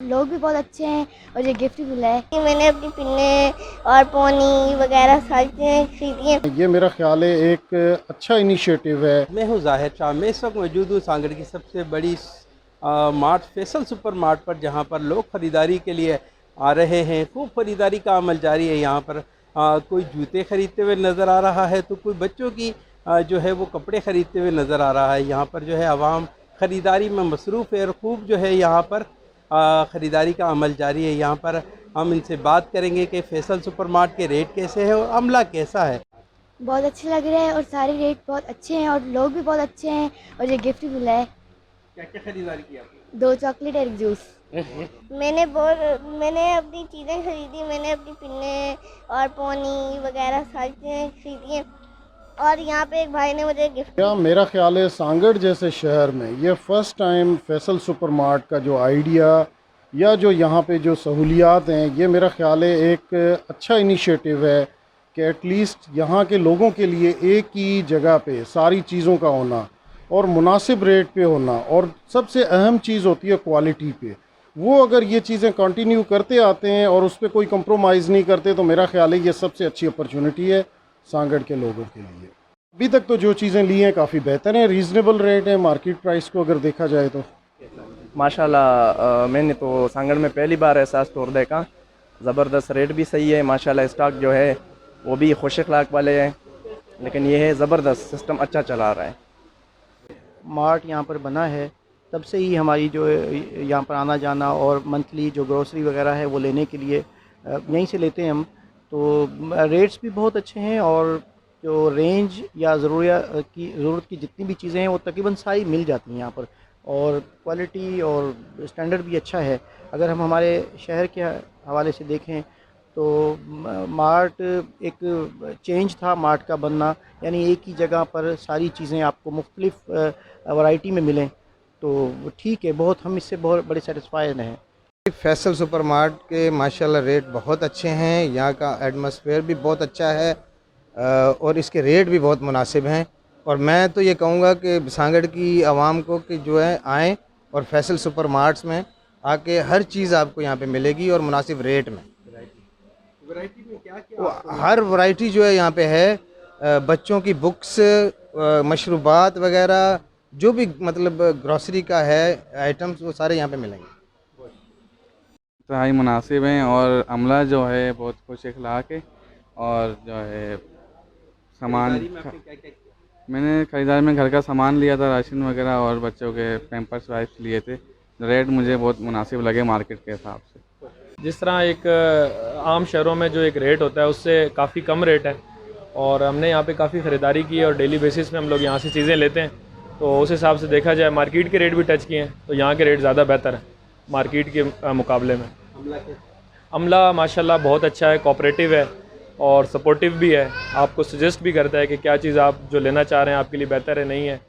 लोग भी बहुत अच्छे हैं और ये गिफ्ट भी मिला है। मैंने अपनी पिन्ने और पोनी वगैरह सारी चीज़ें खरीदी हैं। ये मेरा ख्याल है एक अच्छा इनिशिएटिव है। मैं हूँ ज़ाहिर शाह। मैं इस वक्त मौजूद हूँ सांगड़ की सबसे बड़ी मार्ट फैसल सुपर मार्ट पर, जहाँ पर लोग ख़रीदारी के लिए आ रहे हैं। खूब ख़रीदारी का अमल जारी है यहाँ पर। कोई जूते ख़रीदते हुए नज़र आ रहा है तो कोई बच्चों की जो है वो कपड़े ख़रीदते हुए नज़र आ रहा है। यहाँ पर जो है आवाम ख़रीदारी में मसरूफ़ है और खूब जो है यहाँ पर ख़रीदारी का अमल जारी है। यहाँ पर हम इनसे बात करेंगे कि फैसल सुपर मार्ट के रेट कैसे हैं और अमला कैसा है। बहुत अच्छे लग रहे हैं और सारे रेट बहुत अच्छे हैं और लोग भी बहुत अच्छे हैं और ये गिफ्ट भी मिला है। क्या क्या ख़रीदारी की आपने? 2 चॉकलेट और 1 जूस। मैंने अपनी चीज़ें खरीदी। मैंने अपनी पिन्ने और पोनी वगैरह सारी चीज़ें खरीदी हैं और यहाँ पे एक भाई ने मुझे गिफ्ट। क्या मेरा ख्याल है सांगड़ जैसे शहर में ये first time Faisal super mart का जो आइडिया या जो यहाँ पे जो सहूलियात हैं, ये मेरा ख्याल है एक अच्छा इनिशिएटिव है कि एटलीस्ट यहाँ के लोगों के लिए एक ही जगह पे सारी चीज़ों का होना और मुनासिब रेट पे होना, और सबसे अहम चीज़ होती है क्वालिटी पे। वो अगर ये चीज़ें कंटिन्यू करते आते हैं और उस पर कोई कंप्रोमाइज़ नहीं करते तो मेरा ख्याल है ये सबसे अच्छी अपॉर्चुनिटी है सांगड़ के लोगों के लिए। अभी तक तो जो चीज़ें ली हैं काफ़ी बेहतर हैं, रीज़नेबल रेट है मार्केट प्राइस को अगर देखा जाए तो। माशाल्लाह मैंने तो सांगड़ में पहली बार ऐसा स्टोर देखा। ज़बरदस्त रेट भी सही है माशाल्लाह। स्टॉक जो है वो भी खुश अखलाक वाले हैं, लेकिन ये है ज़बरदस्त सिस्टम अच्छा चला रहा है। मार्ट यहाँ पर बना है तब से ही हमारी जो यहाँ पर आना जाना और मंथली जो ग्रोसरी वगैरह है वो लेने के लिए यहीं से लेते हैं हम। तो रेट्स भी बहुत अच्छे हैं और जो रेंज या ज़रूरत की जितनी भी चीज़ें हैं वो तकरीबन सारी मिल जाती हैं यहाँ पर, और क्वालिटी और स्टैंडर्ड भी अच्छा है। अगर हम हमारे शहर के हवाले से देखें तो मार्ट एक चेंज था मार्ट का बनना, यानी एक ही जगह पर सारी चीज़ें आपको मुख्तलिफ वैरायटी में मिलें, तो ठीक है। बहुत हम इससे बहुत बड़े सेटिस्फाइड हैं। फैसल सुपर मार्ट के माशाल्लाह रेट बहुत अच्छे हैं। यहाँ का एटमॉस्फेयर भी बहुत अच्छा है और इसके रेट भी बहुत मुनासिब हैं। और मैं तो ये कहूँगा कि सांगड़ की आवाम को कि जो है आएँ और फैसल सुपर मार्ट्स में आके हर चीज़ आपको यहाँ पे मिलेगी और मुनासिब रेट में। वैरायटी में क्या क्या? हर वैरायटी जो है यहाँ पे है। बच्चों की बुक्स, मशरूबात वगैरह, जो भी मतलब ग्रॉसरी का है आइटम्स, वो सारे यहाँ पे मिलेंगे। इंतहाई मुनासिब हैं और अमला जो है बहुत खुश अखलाक है। और जो है सामान मैंने ख़रीदारी में घर का सामान लिया था, राशन वगैरह, और बच्चों के पैम्पर्स वाइप्स लिए थे। रेट मुझे बहुत मुनासिब लगे मार्केट के हिसाब से। जिस तरह एक आम शहरों में जो एक रेट होता है उससे काफ़ी कम रेट है, और हमने यहाँ पे काफ़ी ख़रीदारी की है और डेली बेसिस में हम लोग यहाँ से चीज़ें लेते हैं। तो उस हिसाब से देखा जाए मार्केट के रेट भी टच किए हैं तो यहाँ के रेट ज़्यादा बेहतर है मार्केट के मुकाबले में। अमला माशाल्लाह बहुत अच्छा है, कोऑपरेटिव है और सपोर्टिव भी है। आपको सजेस्ट भी करता है कि क्या चीज़ आप जो लेना चाह रहे हैं आपके लिए बेहतर है नहीं है।